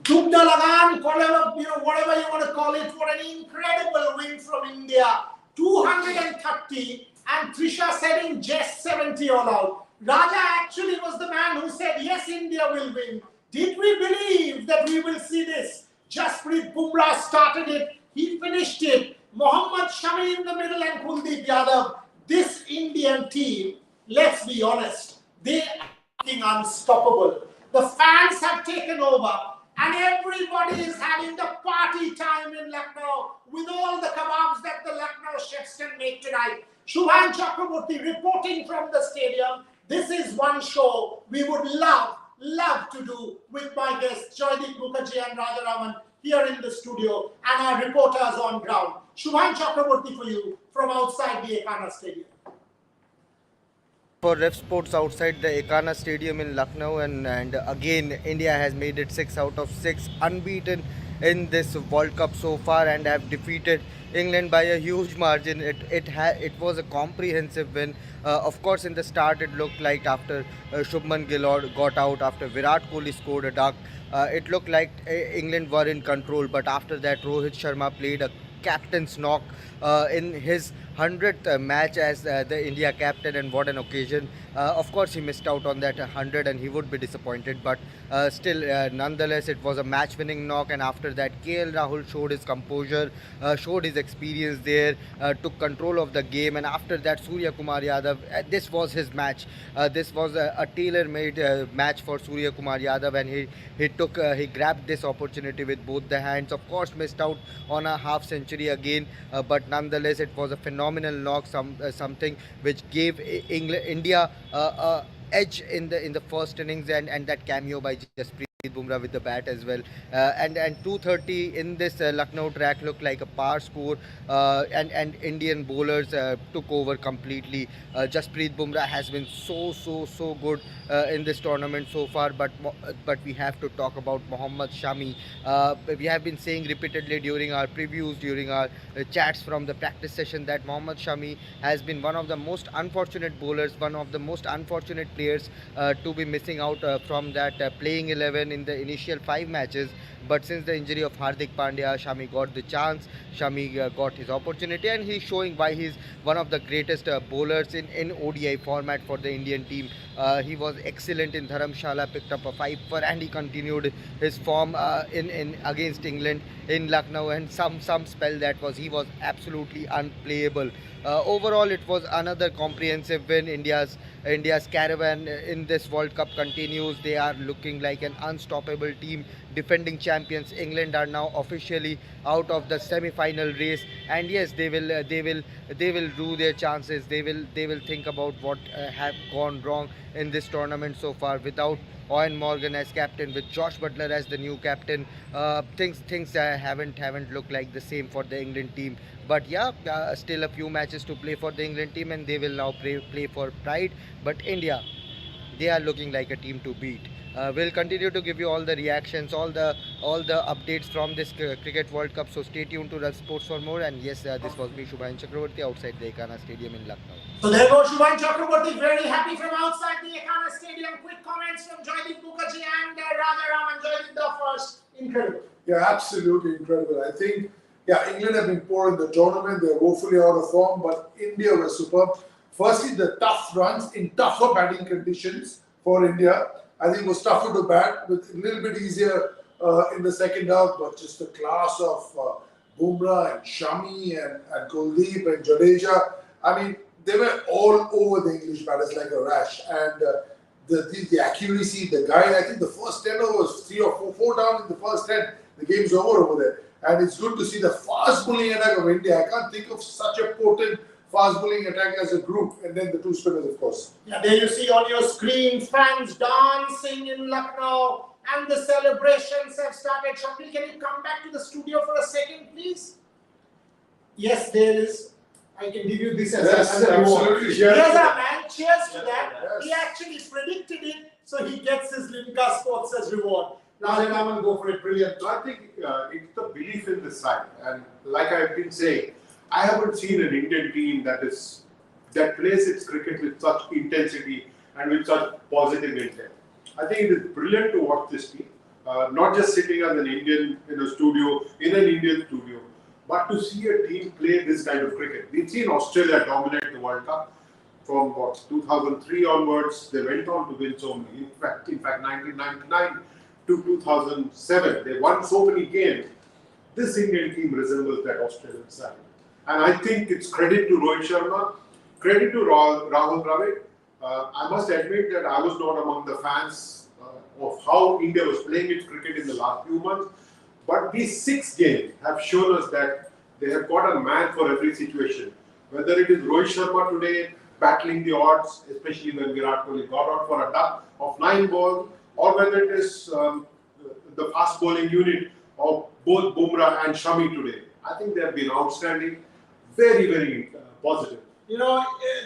Dubda Lagan, whatever you want to call it, what an incredible win from India. 230, and Trisha said in just 70 all out. Raja actually was the man who said, yes, India will win. Did we believe that we will see this? Jasprit Bumrah started it. He finished it. Mohammed Shami in the middle and Kuldeep Yadav. This Indian team, let's be honest, they are looking unstoppable. The fans have taken over and everybody is having the party time in Lucknow with all the kebabs that the Lucknow chefs can make tonight. Shubhan Chakraborty reporting from the stadium. This is one show we would love to do with my guests Joydeep Mukherjee and Rajaraman here in the studio and our reporters on ground. Shubhan Chakraborty for you from outside the Ekana Stadium. For Ref Sports outside the Ekana Stadium in Lucknow, and again India has made it 6 out of 6 unbeaten in this World Cup so far and have defeated England by a huge margin. It was a comprehensive win. Of course, in the start it looked like after Shubman Gill got out, after Virat Kohli scored a duck, it looked like England were in control. But after that, Rohit Sharma played a captain's knock in his 100th match as the India captain, and what an occasion. Of course he missed out on that 100 and he would be disappointed, but still nonetheless it was a match winning knock. And after that, KL Rahul showed his composure, showed his experience there, took control of the game. And after that, Surya Kumar Yadav, this was his match. This was a tailor-made match for Surya Kumar Yadav, and he grabbed this opportunity with both the hands. Of course missed out on a half century again, but nonetheless it was a phenomenal knock, something which gave India edge in the first innings, and that cameo by Jasprit Bumrah with the bat as well, and 230 in this Lucknow track looked like a par score, and Indian bowlers took over completely. Jasprit Bumrah has been so good in this tournament so far, but we have to talk about Mohammed Shami. We have been saying repeatedly during our previews, during our chats from the practice session, that Mohammed Shami has been one of the most unfortunate bowlers, one of the most unfortunate players to be missing out from that playing 11 in the initial 5 matches. But since the injury of Hardik Pandya, Shami got the chance, Shami got his opportunity, and he's showing why he's one of the greatest bowlers in ODI format for the Indian team. He was excellent in Dharamshala, picked up a 5-for, and he continued his form in against England in Lucknow, and some spell that he was absolutely unplayable. Overall, it was another comprehensive win. India's caravan in this World Cup continues. They are looking like an unstoppable team. Defending champions England are now officially out of the semi-final race, and yes, they will rue their chances. They will think about what have gone wrong in this tournament so far. Without Owen Morgan as captain, with Josh Butler as the new captain, things haven't looked like the same for the England team. But yeah, still a few matches to play for the England team, and they will now play for pride. But India, they are looking like a team to beat. We'll continue to give you all the reactions, all the updates from this Cricket World Cup. So stay tuned to Rev Sports for more. And yes, this was me, Shubhan Chakraborty, outside the Ekana Stadium in Lucknow. So there goes Shubhan Chakraborty, very happy from outside the Ekana Stadium. Quick comments from Joydeep Mukherjee and Rajaraman. Joydeep the first. Incredible. Yeah, absolutely incredible. I think, England have been poor in the tournament. They're woefully out of form, but India were superb. Firstly, the tough runs in tougher batting conditions for India. I think it was tougher to bat, with a little bit easier in the second half, but just the class of Bumrah and Shami and Kuldeep and Jadeja. I mean, they were all over the English batters like a rash. And the accuracy, the guide, I think the first 10 overs, 3 or 4 down in the first 10, the game's over there. And it's good to see the fast bowling attack of India. I can't think of such a potent fast bowling attack as a group, and then the 2 spinners, of course. Yeah, there you see on your screen, fans dancing in Lucknow, and the celebrations have started. Shakil, can you come back to the studio for a second, please? Yes, there is. I can give you this as a reward. Absolutely. Yes, man. Cheers to that. Yes. He actually predicted it, so he gets his Limca Sports as reward. Rajaraman, go for it. Brilliant. I think it's the belief in the side, and like I've been saying, I haven't seen an Indian team that plays its cricket with such intensity and with such positive intent. I think it is brilliant to watch this team. not just sitting as an Indian in an Indian studio, but to see a team play this kind of cricket. We've seen Australia dominate the World Cup from 2003 onwards. They went on to win so many. In fact, 1999 to 2007, they won so many games. This Indian team resembles that Australian side. And I think it's credit to Rohit Sharma, credit to Rahul Dravid. I must admit that I was not among the fans of how India was playing its cricket in the last few months. But these 6 games have shown us that they have got a man for every situation. Whether it is Rohit Sharma today battling the odds, especially when Virat Kohli got out for a duck of 9 balls, or whether it is the fast bowling unit of both Bumrah and Shami today. I think they have been outstanding, very, very positive.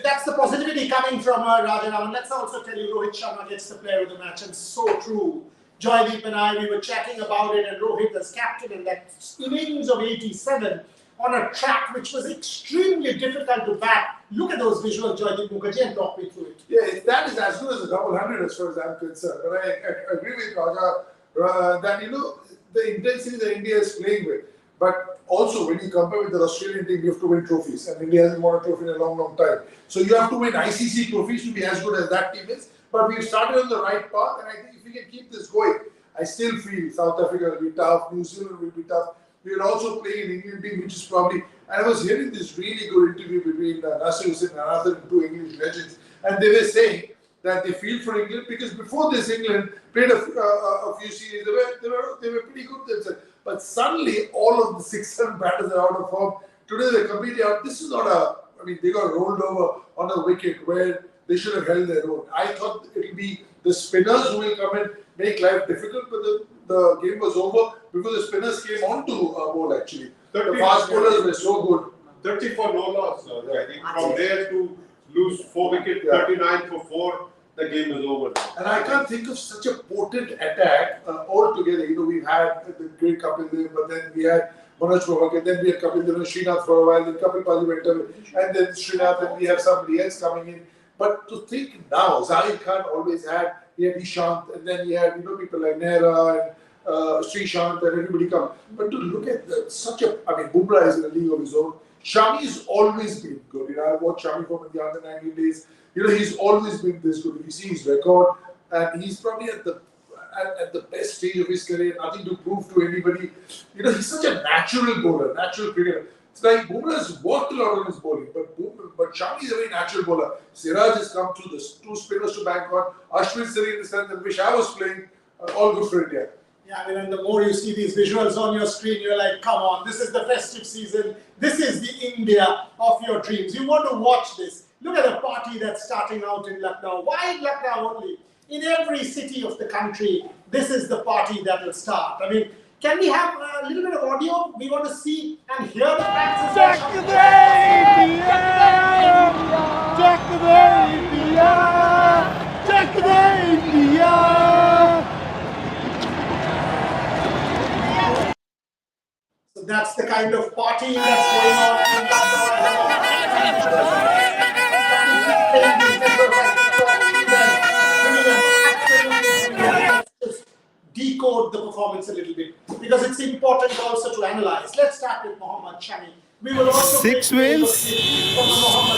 That's the positivity coming from Raja. Let's also tell you, Rohit Sharma gets the player of the match, and so true. Joydeep and I, we were chatting about it, and Rohit as captain in that innings of 87 on a track which was extremely difficult to bat. Look at those visuals, Joydeep Mukherjee, and talk me through it. Yeah, that is as good as a double hundred as far as I'm concerned. But I agree with Raja that the intensity that India is playing with. But also, when you compare with the Australian team, you have to win trophies, and India hasn't won a trophy in a long, long time. So you have to win ICC trophies to be as good as that team is. But we've started on the right path, and I think if we can keep this going, I still feel South Africa will be tough, New Zealand will be tough. We are also playing an Indian team, which is probably. And I was hearing this really good interview between Nasir Hussain and another 2 English legends, and they were saying that they feel for England because before this, England played a few series. They were pretty good themselves. But suddenly, all of the 6-7 batters are out of form. Today, they're completely out. This is not they got rolled over on a wicket where they should have held their own. I thought it will be the spinners who will come and make life difficult, but the game was over before the spinners came on to bowl actually. The fast bowlers were so good. 30 for no loss. I think from there to lose 4 wickets, 39 for 4, the game is over. And I can't think of such a potent attack altogether. We've had the great Kapil Dev, but then we had Manoj Provak, and then we had Kapil Dev and Srinath for a while, then Kapil Pali went away, and then Srinath, and we have somebody else coming in. But to think now, Zahid Khan always he had Ishant, and then he had people like Nehra and Srishant and everybody come. But to look at Bumrah is in a league of his own. Shami's always been good. I watched Shami from the under 19 days. He's always been this good. If you see his record, and he's probably at the best stage of his career, nothing to prove to anybody. He's such a natural bowler, natural cricketer. It's like Bumrah has worked a lot on his bowling, but Shami is a very natural bowler. Siraj has come through the 2 spinners to bank on. Ashwin sitting in the stand and wish I was playing. All good for India. Yeah, and the more you see these visuals on your screen, you're like, come on, this is the festive season. This is the India of your dreams. You want to watch this. Look at the party that's starting out in Lucknow. Why in Lucknow only? In every city of the country, this is the party that will start. Can we have a little bit of audio? We want to see and hear the fans. Jack the India! Jack the India! Jack the India! So that's the kind of party that's going on in Lucknow. Just decode the performance a little bit because it's important also to analyze. Let's start with Mohammed Shami. We will also 6 wins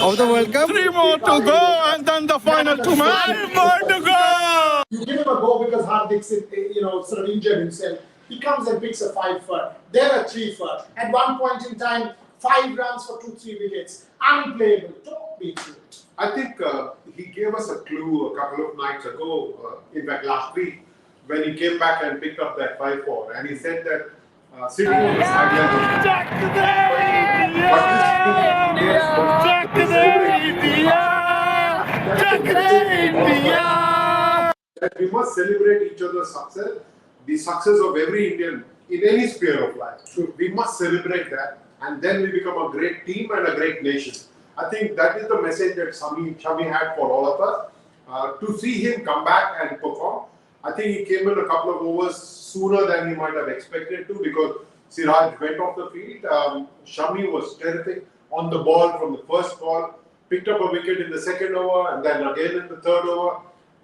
of the World Cup. 3 more to go and then the final 2 matches. 5 more to go! You give him a go because Hardik sort of injured himself. He comes and picks a 5 for. There are 3 for. At one point in time, 5 runs for 2-3 wickets. Unplayable. Talk me through it. I think he gave us a clue a couple of nights ago, in fact last week, when he came back and picked up that 5-4, and he said that sitting on the sideline. Jack the India! Jack the India! Jack the India! That we must celebrate each other's success, the success of every Indian in any sphere of life. So we must celebrate that, and then we become a great team and a great nation. I think that is the message that Shami had for all of us. To see him come back and perform, I think he came in a couple of overs sooner than he might have expected to because Siraj went off the field. Shami was terrific on the ball from the first ball, picked up a wicket in the second over and then again in the third over.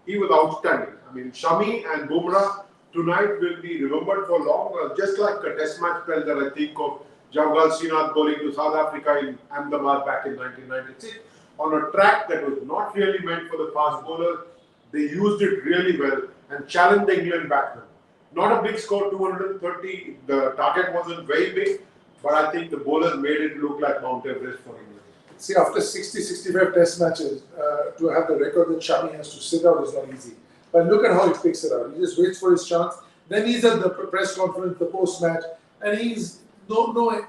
He was outstanding. Shami and Bumrah tonight will be remembered for long, just like a test match spell that I think of Jamgal Srinath bowling to South Africa in Ahmedabad back in 1996 on a track that was not really meant for the fast bowler. They used it really well and challenged the England batsmen. Not a big score, 230. The target wasn't very big, but I think the bowlers made it look like Mount Everest for England. See, after 60, 65 test matches, to have the record that Shami has to sit out is not easy. But look at how he picks it up. He just waits for his chance. Then he's at the press conference, the post-match, and he's no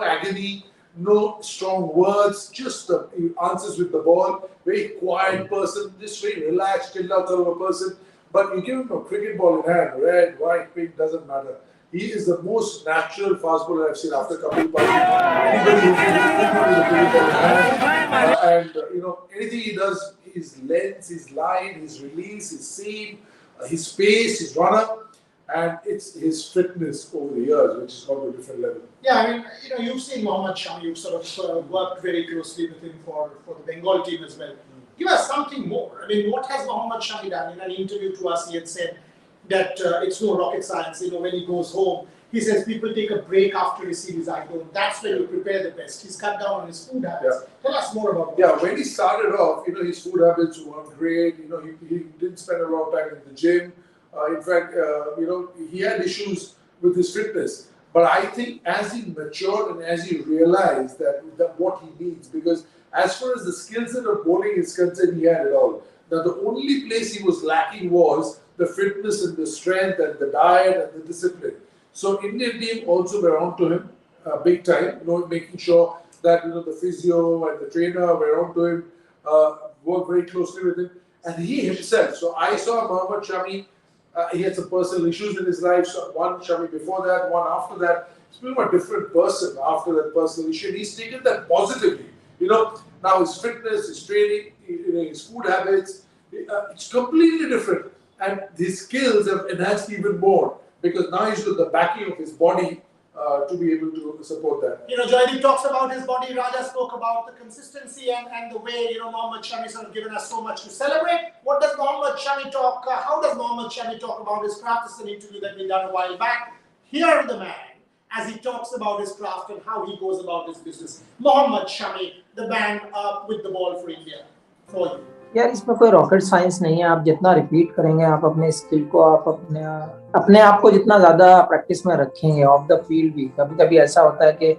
agony, no strong words, just he answers with the ball. Very quiet person, just very relaxed, chilled out sort of a person. But you give him a cricket ball in hand, red, white, pink, doesn't matter. He is the most natural fast bowler I've seen after Kapil Pandey. Anybody who's with a cricket ball in hand, anything he does, his length, his line, his release, his seam, his pace, his run-up, and it's his fitness over the years, which has gone to a different level. Yeah, I mean, you've seen Mohammed Shami, you've sort of worked very closely with him for the Bengal team as well. Give us something more. I mean, what has Mohammed Shami done? In an interview to us, he had said that it's no rocket science. When he goes home, he says people take a break after a series. I don't. That's when you prepare the best. He's cut down on his food habits. Yeah. Tell us more about that. Yeah, when he started off, his food habits weren't great. He didn't spend a lot of time in the gym. In fact, he had issues with his fitness. But I think as he matured and as he realized that what he needs, because as far as the skill set of bowling is concerned, he had it all. Now, the only place he was lacking was the fitness and the strength and the diet and the discipline. So, Indian team also were on to him big time, making sure that the physio and the trainer were on to him, worked very closely with him, and he himself. So, I saw Mohammed Shami. He had some personal issues in his life. So one Shami before that, one after that. He's become a different person after that personal issue. And he's taken that positively. Now his fitness, his training, his food habits, it's completely different. And his skills have enhanced even more because now he's got the backing of his body to be able to support that. Joydeep talks about his body. Raja spoke about the consistency and the way Mohammed Shami sort of given us so much to celebrate. What does Mohammed Shami talk? How does Mohammed Shami talk about his craft? This is an interview that we done a while back. Hear the man as he talks about his craft and how he goes about his business. Mohammed Shami, the man with the ball for India. For you. यार इसमें कोई rocket science नहीं है. आप जितना repeat करेंगे, आप अपने स्किल को, आप अपने आप को जितना ज्यादा प्रैक्टिस में रखेंगे ऑफ द फील्ड भी. कभी कभी ऐसा होता है कि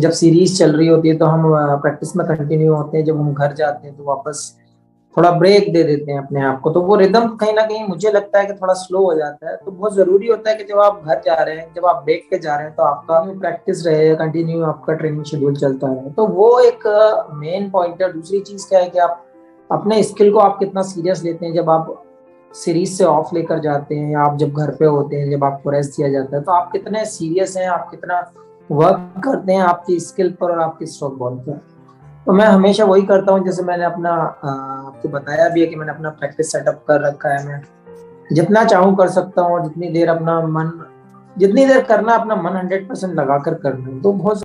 जब सीरीज चल रही होती है तो हम प्रैक्टिस में कंटिन्यू होते हैं, जब हम घर जाते हैं तो वापस थोड़ा ब्रेक दे देते हैं अपने आप को, तो वो रिदम कहीं ना कहीं मुझे लगता है कि थोड़ा स्लो हो जाता है. तो बहुत जरूरी होता है कि जब आप घर जा रहे हैं, जब आप ब्रेक पे जा रहे हैं, तो आपका प्रैक्टिस रहे, कंटिन्यू आपका ट्रेनिंग शेड्यूल चलता रहे. तो वो एक मेन पॉइंट है. दूसरी चीज क्या है कि आप अपने स्किल को आप कितना सीरियस लेते हैं. जब आप सीरीज से ऑफ लेकर जाते हैं या आप जब घर पे होते हैं, जब आपको रेस्ट दिया जाता है, तो आप कितने सीरियस हैं, आप कितना वर्क करते हैं आपकी स्किल पर और आपकी स्ट्रोक बॉल पर. तो मैं हमेशा वही करता हूँ. जैसे मैंने अपना आपको बताया भी है कि मैंने अपना प्रैक्टिस सेटअप कर रखा है. मैं जितना चाहूँ कर सकता हूँ, जितनी देर करना अपना मन 100% लगाकर करना. तो बहुत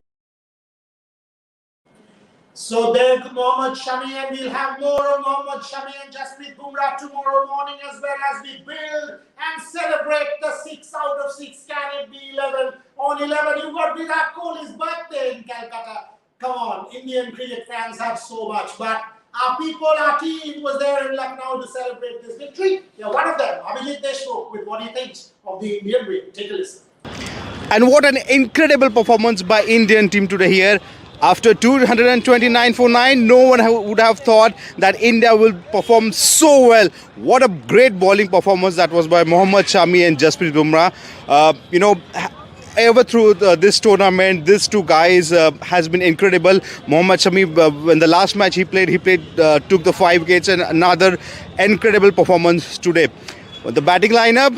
So there's Mohammed Shami, and we'll have more of Mohammed Shami and Jasprit Bumrah tomorrow morning as well as we build and celebrate the 6 out of 6. Can it be 11 on 11? You've got Virat Kohli's birthday in Calcutta. Come on, Indian cricket fans have so much, but our people, our team was there in Lucknow to celebrate this victory. Yeah, one of them, Abhijit Deshmukh, with what he thinks of the Indian win. Take a listen. And what an incredible performance by Indian team today here. After 229 for 9, no one would have thought that India will perform so well. What a great bowling performance that was by Mohammed Shami and Jasprit Bumrah. Ever through this tournament, these two guys has been incredible. Mohammed Shami, in the last match he played, took the 5 wickets, and another incredible performance today. The batting lineup,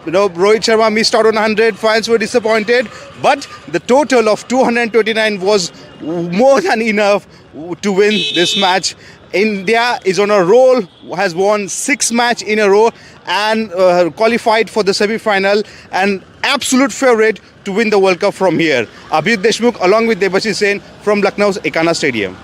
Rohit Sharma missed out on 100, fans were disappointed, but the total of 229 was more than enough to win this match. India is on a roll, has won 6 matches in a row and qualified for the semi-final, and absolute favourite to win the World Cup from here. Abhijit Deshmukh along with Debashish Sen from Lucknow's Ekana Stadium.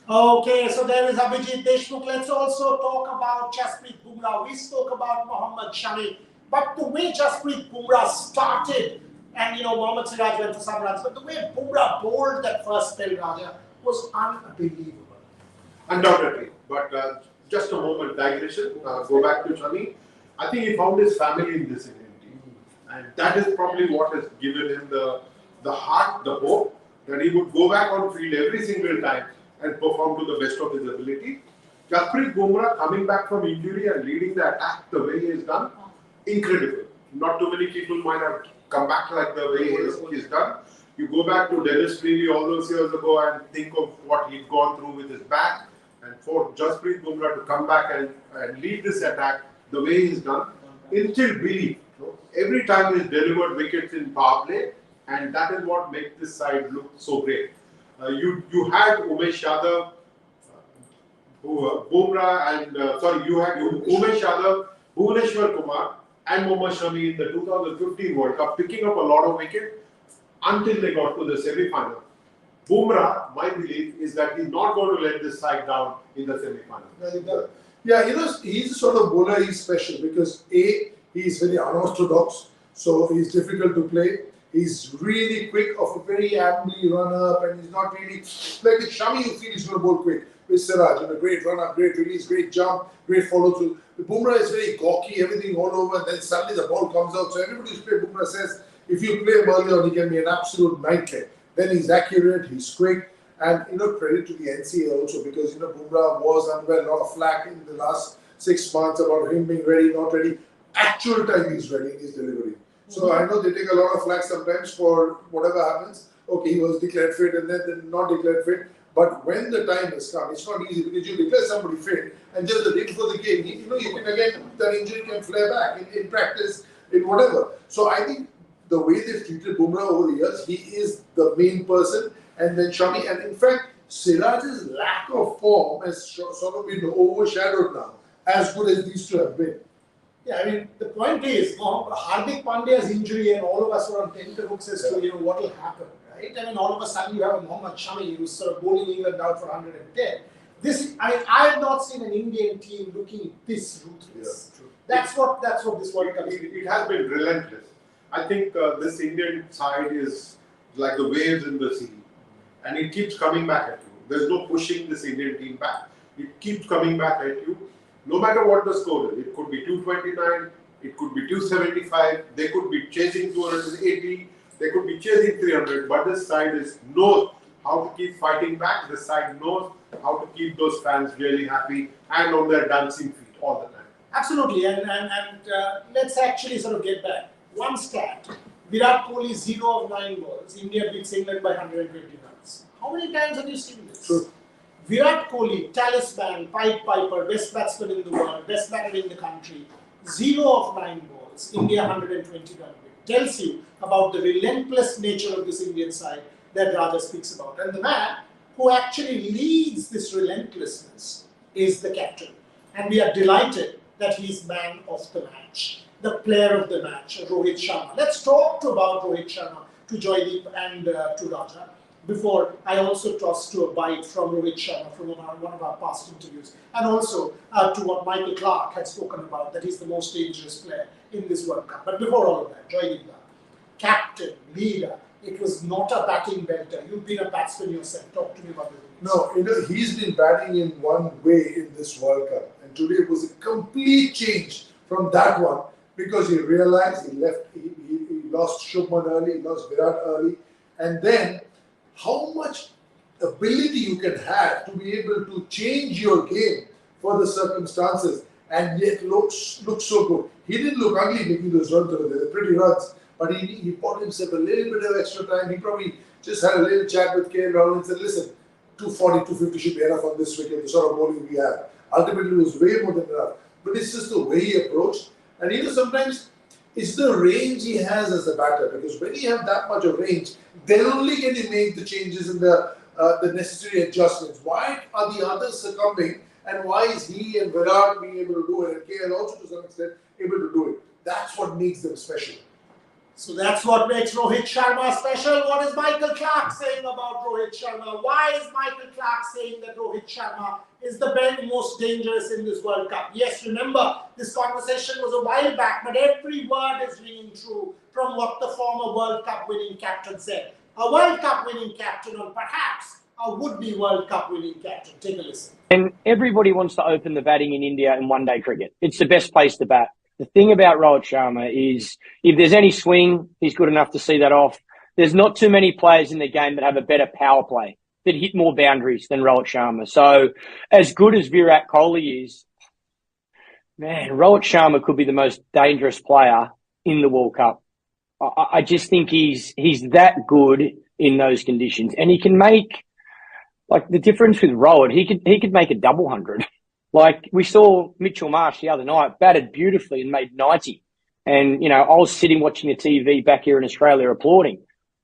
Okay, so there is Abhijit Deshmukh. Let's also talk about Jasprit Bumrah. We spoke about Mohammed Shami, but the way Jasprit Bumrah started, and Mohammad Siraj went for some runs, but the way Bumrah bowled that first spell, Raja, was unbelievable. Undoubtedly. But just a moment, digression. Go back to Shami. I think he found his family in this Indian team. And that is probably what has given him the heart, the hope that he would go back on field every single time and perform to the best of his ability. Jasprit Bumrah coming back from injury and leading the attack the way he has done, incredible. Not too many people might have come back like the way he's done. You go back to Dennis Freely all those years ago and think of what he'd gone through with his back, and for Jasprit Bumrah to come back and lead this attack the way he's done, instilled belief. Every time he's delivered wickets in power play, and that is what makes this side look so great. You had Umesh Yadav, Bumrah, and you had Umesh Yadav, Bhuvneshwar Kumar, and Mohammed Shami in the 2015 World Cup picking up a lot of wickets until they got to the semi-final. Bumrah, my belief is that he's not going to let this side down in the semi-final. Yeah, he's the sort of bowler, he's special because he's very unorthodox, so he's difficult to play. He's really quick, of a very ambly run up, and he's not really like with Shami. You feel he's going to bowl quick. With Siraj, great run up, great release, great jump, great follow through. Bumrah is very gawky, everything all over, and then suddenly the ball comes out. So everybody who's played Bumrah says if you play him early on, he can be an absolute nightmare. Then he's accurate, he's quick, and credit to the NCA also because Bumrah was under a lot of flack in the last 6 months about him being ready, not ready. Actual time he's ready in his delivery. So I know they take a lot of flack sometimes for whatever happens. Okay, he was declared fit and then not declared fit. But when the time has come, it's not easy because you declare somebody fit and just the day before the game, you can again, that injury can flare back in practice, in whatever. So I think the way they've treated Bumrah over the years, he is the main person. And then Shami, and in fact, Siraj's lack of form has sort of been overshadowed now, as good as these two have been. Yeah, I mean, the point is, Hardik Pandya's injury and all of us were on tenterhooks as to, what will happen, right? I mean, all of a sudden you have a Mohammed Shami who's sort of bowling England out for 110. I have not seen an Indian team looking this ruthless. Yeah, true. That's what this World Cup is. It has been relentless. I think this Indian side is like the waves in the sea, and it keeps coming back at you. There's no pushing this Indian team back. It keeps coming back at you. No matter what the score is, it could be 229, it could be 275, they could be chasing 280, they could be chasing 300, but this side knows how to keep fighting back, this side knows how to keep those fans really happy and on their dancing feet all the time. Absolutely, and let's actually sort of get back. One stat, Virat Kohli 0 of 9 balls, India beats England by 120 runs. How many times have you seen this? True. Virat Kohli, talisman, Pied Piper, best batsman in the world, best batter in the country, 0 of 9 balls, India 120 run win. Tells you about the relentless nature of this Indian side that Raja speaks about. And the man who actually leads this relentlessness is the captain. And we are delighted that he's man of the match, the player of the match, Rohit Sharma. Let's talk about Rohit Sharma to Joydeep and to Raja. Before I also toss to a bite from Rohit Sharma from one of our past interviews, and also to what Michael Clark had spoken about, that he's the most dangerous player in this World Cup. But before all of that, Joydeep, captain, leader, it was not a batting belter. You've been a batsman yourself. Talk to me about it. No, he's been batting in one way in this World Cup, and today was a complete change from that one because he realized he lost Shubman early, he lost Virat early, and then how much ability you can have to be able to change your game for the circumstances and yet look so good. He didn't look ugly making those runs over there, pretty runs, but he bought himself a little bit of extra time. He probably just had a little chat with Rahul and said, listen, 240, 250 should be enough on this wicket, the sort of bowling we have. Ultimately, it was way more than enough. But it's just the way he approached. And sometimes it's the range he has as a batter, because when you have that much of range, then only can you make the changes and the necessary adjustments. Why are the others succumbing, and why is he and Virat being able to do it, and KL also to some extent able to do it? That's what makes them special. So that's what makes Rohit Sharma special. What is Michael Clark saying about Rohit Sharma? Why is Michael Clark saying that Rohit Sharma is the most dangerous in this World Cup? Yes, remember, this conversation was a while back, but every word is ringing true from what the former World Cup winning captain said. A World Cup winning captain, or perhaps a would-be World Cup winning captain. Take a listen. And everybody wants to open the batting in India in one-day cricket. It's the best place to bat. The thing about Rohit Sharma is if there's any swing, he's good enough to see that off. There's not too many players in the game that have a better power play, that hit more boundaries than Rohit Sharma. So as good as Virat Kohli is, man, Rohit Sharma could be the most dangerous player in the World Cup. I just think he's that good in those conditions. And he can make, like, the difference with Rohit, he could make a double 100. Like, we saw Mitchell Marsh the other night, batted beautifully and made 90. And, you know, I was sitting watching the TV back here in Australia applauding.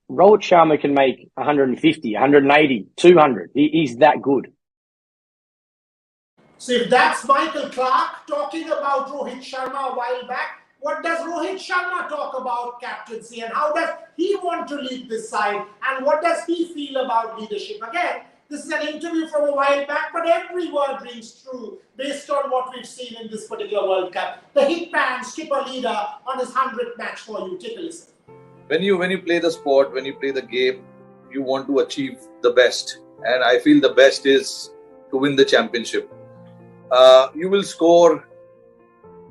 Rohit Sharma can make 150, 180, 200. He's that good. So if that's Michael Clark talking about Rohit Sharma a while back, what does Rohit Sharma talk about captaincy and how does he want to lead this side and what does he feel about leadership? Again, this is an interview from a while back, but every word rings true based on what we've seen in this particular World Cup. The hitman, skipper leader on his 100th match for you. Take a listen. When you play the sport, when you play the game, you want to achieve the best. And I feel the best is to win the championship. You will score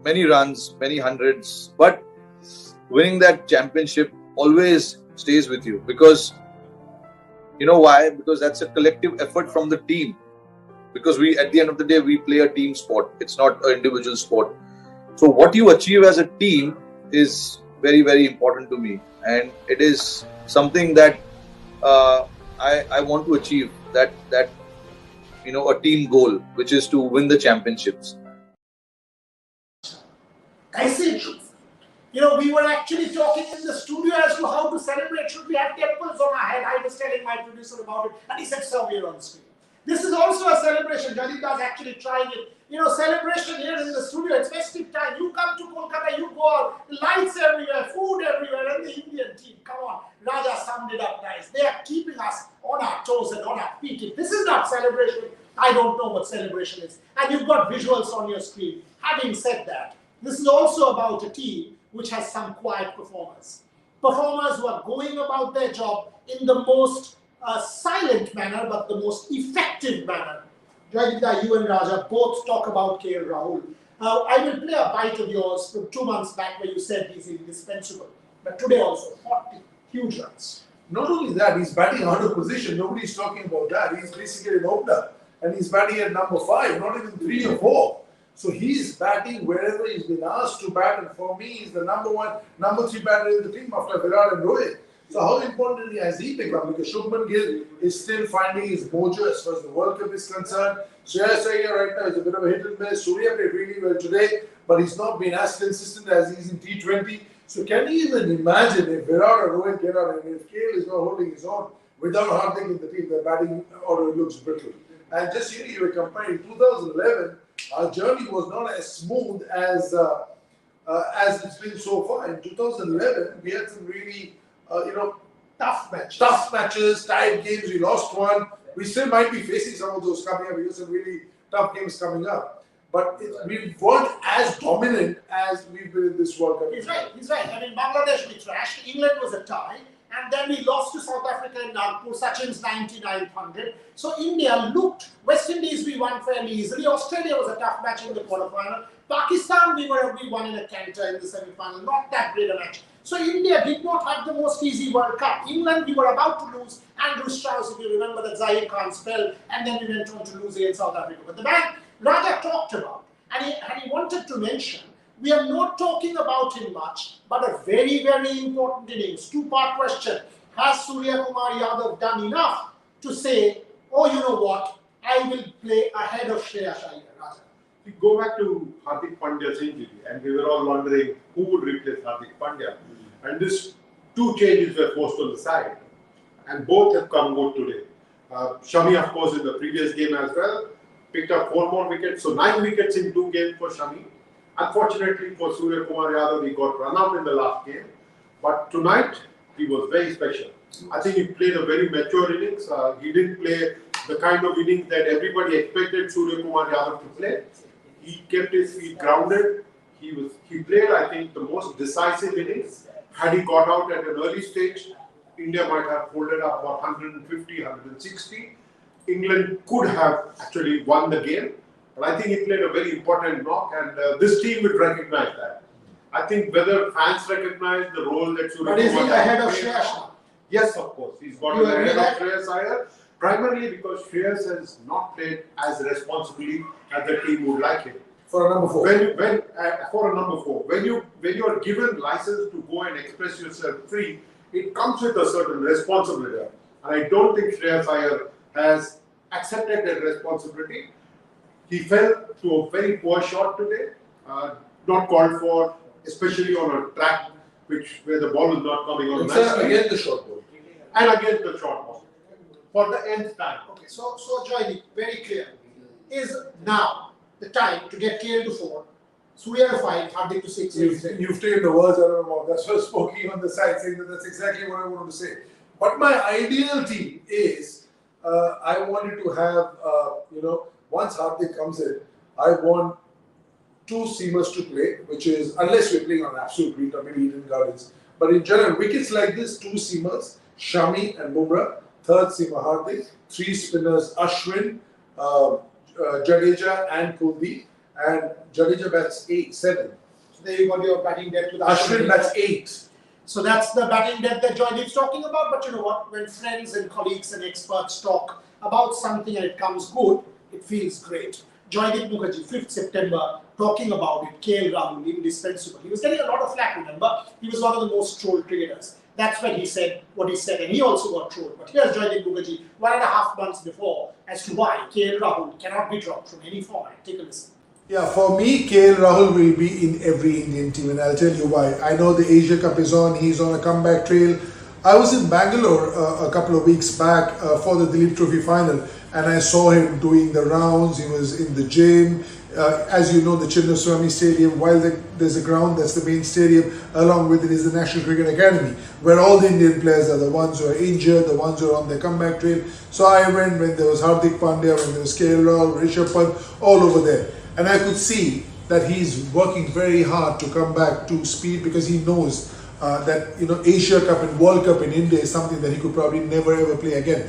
many runs, many hundreds, but winning that championship always stays with you because you know why? Because that's a collective effort from the team. Because at the end of the day, we play a team sport. It's not an individual sport. So what you achieve as a team is very, very important to me. And it is something that I want to achieve, that you know, a team goal, which is to win the championships. I see. You know, we were actually talking in the studio as to how to celebrate. Should we have temples on our head? I was telling my producer about it, and he said, "Sir, we're on screen." This is also a celebration. Jalita's actually trying it. You know, celebration here in the studio. It's festive time. You come to Kolkata, you go out, lights everywhere, food everywhere, and the Indian team. Come on, Raja summed it up nice. They are keeping us on our toes and on our feet. If this is not celebration, I don't know what celebration is. And you've got visuals on your screen. Having said that, this is also about a team which has some quiet performers. Performers who are going about their job in the most silent manner, but the most effective manner. Jayadita, you and Raja both talk about KL Rahul. I will play a bite of yours from 2 months back where you said he's indispensable. But today also, 40 huge runs. Not only that, he's batting out of position. Nobody's talking about that. He's basically an opener. And he's batting at number 5, not even 3 or 4. So he's batting wherever he's been asked to bat, and for me, he's the number 3 batter in the team after Virat and Rohit. So how important has he become? Because Shubman Gill is still finding his mojo as far as the World Cup is concerned. Shreyas Iyer right now is a bit of a hit and miss. Surya played really well today, but he's not been as consistent as he's in T20. So can you even imagine if Virat or Rohit get out and if KL is not holding his own without Hardik in the team, the batting order looks brittle. And just here you were comparing 2011. Our journey was not as smooth as it's been so far. In 2011, we had some really, tough matches, tight games. We lost one. We still might be facing some of those coming up. We have some really tough games coming up. But we weren't as dominant as we've been in this World Cup. He's right. I mean, Bangladesh we thrashed. England was a tie. And then we lost to South Africa in Nagpur, Sachin's 99th 100. So India looked, West Indies we won fairly easily. Australia was a tough match in the quarterfinal. Pakistan we won in a canter in the semi-final. Not that great a match. So India did not have the most easy World Cup. England we were about to lose. Andrew Strauss, if you remember that Zahir Khan spell, and then we went on to lose against South Africa. But the man Raja talked about, and he wanted to mention, we are not talking about him much, but a very, very important innings. Two-part question. Has Surya Kumar Yadav done enough to say, oh, you know what, I will play ahead of Shreyas Iyer? Raja. We go back to Hardik Pandya's injury, and we were all wondering who would replace Hardik Pandya. And these 2 changes were forced on the side, and both have come good today. Shami, of course, in the previous game as well, picked up 4 more wickets, so 9 wickets in 2 games for Shami. Unfortunately for Surya Kumar Yadav, he got run out in the last game. But tonight, he was very special. I think he played a very mature innings. He didn't play the kind of innings that everybody expected Surya Kumar Yadav to play. He kept his feet grounded. He played, I think, the most decisive innings. Had he got out at an early stage, India might have folded up for 150, 160. England could have actually won the game. But I think he played a very important knock, and this team would recognize that. I think whether fans recognize the role that Surya Kumar But is he ahead of played- Shreyas now? Yes, of course. He's got You ahead agree of that? Shreyas Iyer, primarily because Shreyas has not played as responsibly as the team would like him. For a number 4. For a number 4, when you are given license to go and express yourself free, it comes with a certain responsibility. And I don't think Shreyas Iyer has accepted that responsibility. He fell to a very poor shot today, not called for, especially on a track where the ball is not coming on It's nicely, against the short ball. and against the short ball for the nth time. Okay, so Joydeep, very clear. Is now the time to get KL to 4, Surya to 5, Hardik to 6, You've taken the words out of my mouth. That's what Smokey on the side saying that that's exactly what I wanted to say. But my ideal team is I wanted to have, once Hardik comes in, I want 2 seamers to play, which is, unless we're playing on absolute green or maybe Eden Gardens. But in general, wickets like this, 2 seamers, Shami and Bumrah, 3rd seamer Hardik, 3 spinners Ashwin, Jadeja and Kuldeep, and Jadeja bats 7. So there you got your batting depth with Ashwin bats 8. So that's the batting depth that Joydeep's talking about. But you know what? When friends and colleagues and experts talk about something and it comes good, it feels great. Joydeep Mukherjee, 5th September, talking about it, KL Rahul, indispensable. He was getting a lot of flack, remember? He was one of the most trolled cricketers. That's when he said what he said, and he also got trolled. But here's Joydeep Mukherjee, 1.5 months before, as to why KL Rahul cannot be dropped from any format. Take a listen. Yeah, for me, KL Rahul will be in every Indian team, and I'll tell you why. I know the Asia Cup is on, he's on a comeback trail. I was in Bangalore a couple of weeks back for the Dilip Trophy final, and I saw him doing the rounds. He was in the gym. As you know, the Chinnaswamy Stadium, while there's a ground, that's the main stadium, along with it is the National Cricket Academy, where all the Indian players are the ones who are injured, the ones who are on their comeback trail. So I went when there was Hardik Pandya, when there was KL Rahul, Rishabh Pant, all over there. And I could see that he's working very hard to come back to speed, because he knows that Asia Cup and World Cup in India is something that he could probably never ever play again.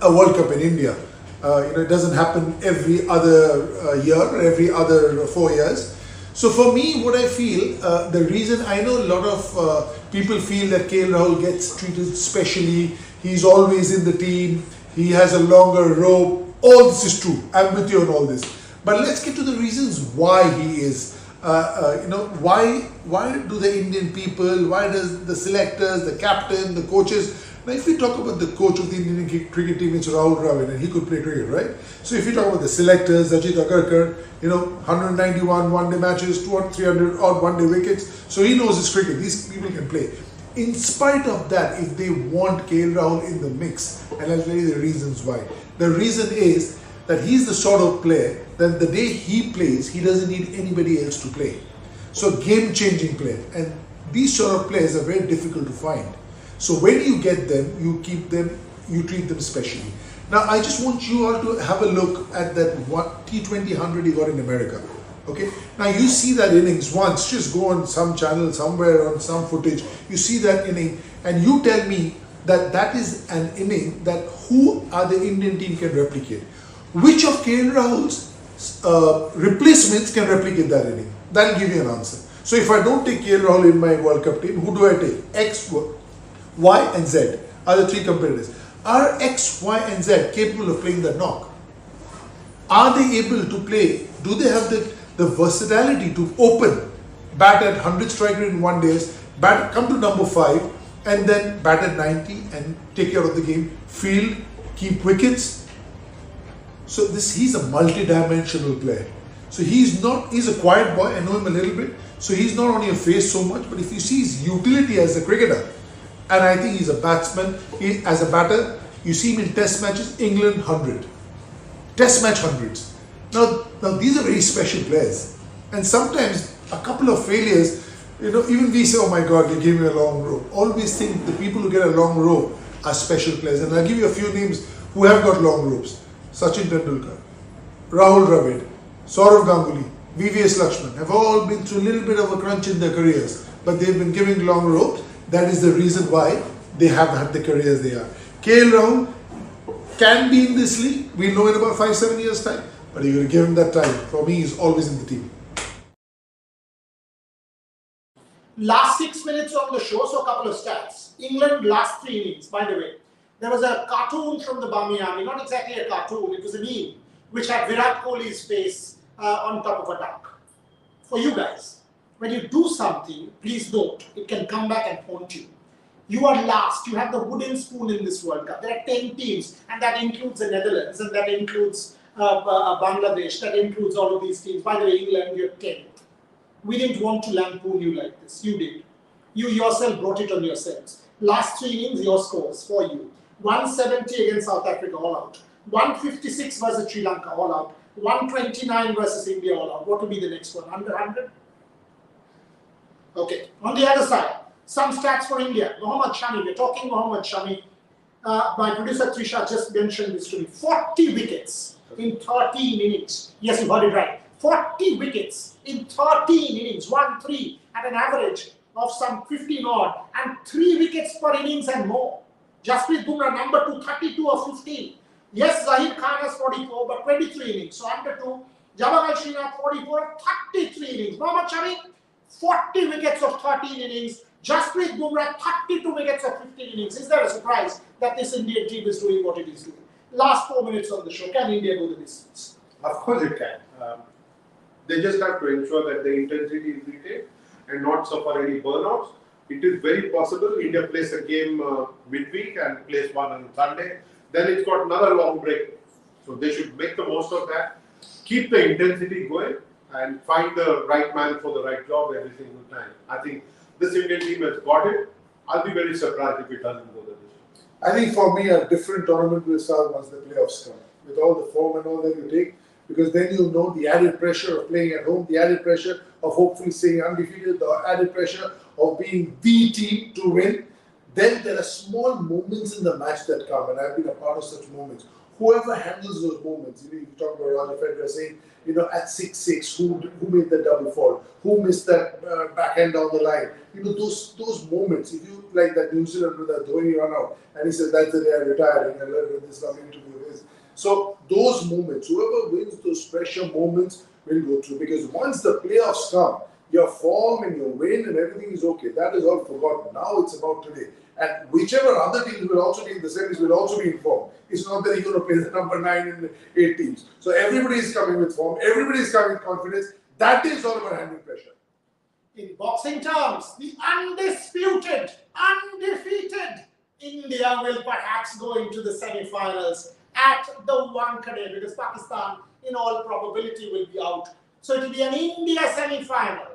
A World Cup in India, it doesn't happen every other year or every other 4 years. So for me, what I feel, the reason, I know a lot of people feel that KL Rahul gets treated specially. He's always in the team. He has a longer rope. All this is true. I'm with you on all this. But let's get to the reasons why he is. Why do the Indian people, why does the selectors, the captain, the coaches, now if we talk about the coach of the Indian cricket team, it's Rahul Dravid, and he could play cricket, right? So if you talk about the selectors, Ajit Agarkar, 191 one-day matches, 200, 300 odd one-day wickets, so he knows his cricket, these people can play. In spite of that, if they want KL Rahul in the mix, and I'll tell you the reasons why. The reason is that he's the sort of player that the day he plays, he doesn't need anybody else to play. So game-changing player. And these sort of players are very difficult to find. So when you get them, you keep them, you treat them specially. Now I just want you all to have a look at that T20 100 he got in America. Okay. Now you see that innings once, just go on some channel somewhere on some footage, you see that inning and you tell me that that is an inning that who are the Indian team can replicate. Which of KL Rahul's replacements can replicate that inning? That'll give you an answer. So if I don't take KL Rahul in my World Cup team, who do I take? X, Y and Z are the 3 competitors. Are X, Y and Z capable of playing that knock? Are they able to play? Do they have the versatility to open, bat at 100 strike rate in 1 day, come to number 5 and then bat at 90 and take care of the game, field, keep wickets? So he's a multi-dimensional player. So he's a quiet boy, I know him a little bit. So he's not only a face so much, but if you see his utility as a cricketer, and I think he's a batsman, as a batter, you see him in test matches, England 100. Test match hundreds. Now these are very special players. And sometimes a couple of failures even we say, oh my God, they gave me a long rope. Always think the people who get a long rope are special players. And I'll give you a few names who have got long ropes. Sachin Tendulkar, Rahul Dravid, Saurav Ganguly, VVS Lakshman have all been through a little bit of a crunch in their careers, but they've been giving long ropes. That is the reason why they have had the careers they are. KL Rahul can be in this league. We'll know in about 5-7 years' time. But you're going to give him that time. For me, he's always in the team. Last 6 minutes of the show, so a couple of stats. England last 3 innings, by the way. There was a cartoon from the Barmy Army, not exactly a cartoon, it was a meme, which had Virat Kohli's face on top of a duck. For you guys, when you do something, please note, it can come back and haunt you. You are last, you have the wooden spoon in this World Cup. There are 10 teams, and that includes the Netherlands, and that includes Bangladesh, that includes all of these teams. By the way, England, you're 10th. We didn't want to lampoon you like this. You did. You yourself brought it on yourselves. Last 3 innings, your scores for you. 170 against South Africa, all out. 156 versus Sri Lanka, all out. 129 versus India, all out. What will be the next one? Under 100? Okay. On the other side, some stats for India. Mohammed Shami, we're talking Mohammed Shami. My producer Trisha just mentioned this to me. 40 wickets in 13 innings. Yes, you heard it right. 40 wickets in 13 innings, 1-3 at an average of some 15 odd, and 3 wickets per innings and more. Jasprit Bumrah, number 2, 32 of 15. Yes, Zahir Khan has 44, but 23 innings, so under 2. Jawaharlal Srinath, 44, 33 innings. Mohammed Shami, 40 wickets of 13 innings. Jasprit Bumrah, 32 wickets of 15 innings. Is there a surprise that this Indian team is doing what it is doing? Last 4 minutes on the show. Can India go the distance? Of course it can. They just have to ensure that the intensity is retained and not suffer any burnouts. It is very possible India plays a game midweek and plays one on Sunday. Then it's got another long break. So they should make the most of that. Keep the intensity going and find the right man for the right job every single time. I think this Indian team has got it. I'll be very surprised if it doesn't go the distance. I think for me, a different tournament will start once the playoffs come. With all the form and all that you take, because then you'll know the added pressure of playing at home, the added pressure of hopefully staying undefeated, the added pressure of being the team to win. Then there are small moments in the match that come, and I've been a part of such moments. Whoever handles those moments, you talk about Roger Federer saying, at 6-6, who made the double fall, who missed that backhand down the line. Those moments, if you like that New Zealand with that Dhoni run out, and he says, that's the day I'm retiring, and let this come into this. So those moments, whoever wins those pressure moments will go through, because once the playoffs come, your form and your win and everything is okay. That is all forgotten. Now it's about today. And whichever other teams will also be in the semis will also be in form. It's not that you're going to play the number 9 in the 8 teams. So everybody is coming with form. Everybody is coming with confidence. That is all about handling pressure. In boxing terms, the undisputed, undefeated India will perhaps go into the semi-finals at the Wankhede, because Pakistan, in all probability, will be out. So it will be an India semi-final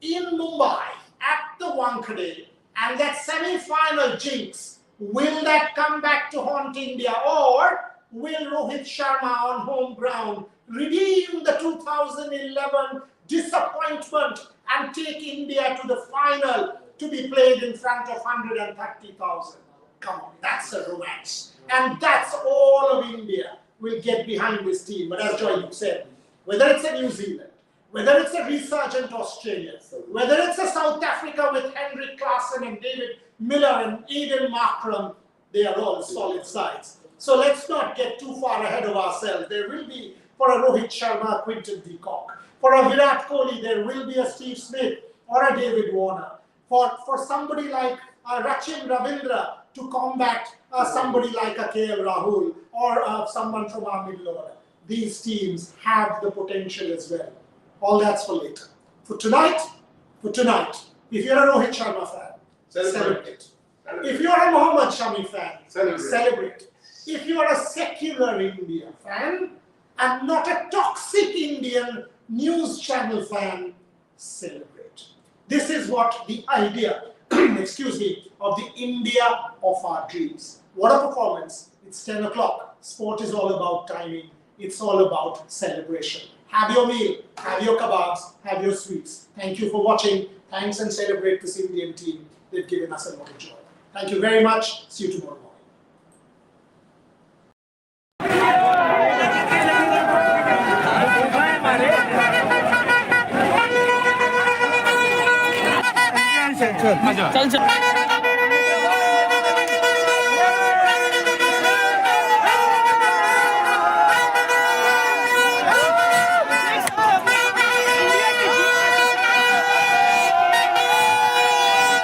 in Mumbai at the Wankhede, and that semi-final jinx, will that come back to haunt India, or will Rohit Sharma on home ground redeem the 2011 disappointment and take India to the final to be played in front of 130,000? Come on, that's a romance. And that's all of India will get behind this team. But as Joy said, whether it's a New Zealand, whether it's a resurgent Australia, whether it's a South Africa with Henrik Klaasen and David Miller and Aiden Markram, they are all solid sides. So let's not get too far ahead of ourselves. There will be, for a Rohit Sharma, Quinton de Kock. For a Virat Kohli, there will be a Steve Smith or a David Warner. For somebody like Rachin Ravindra to combat somebody like a KL Rahul or someone from our middle order. These teams have the potential as well. All that's for later. For tonight, if you're a Rohit Sharma fan, celebrate. If you're a Mohammed Shami fan, celebrate. If you're a secular India fan and not a toxic Indian news channel fan, celebrate. This is what the idea, excuse me, of the India of our dreams. What a performance. It's 10 o'clock. Sport is all about timing. It's all about celebration. Have your meal, have your kebabs, have your sweets. Thank you for watching. thanks and celebrate this Indian team. They've given us a lot of joy. Thank you very much. See you tomorrow morning. चल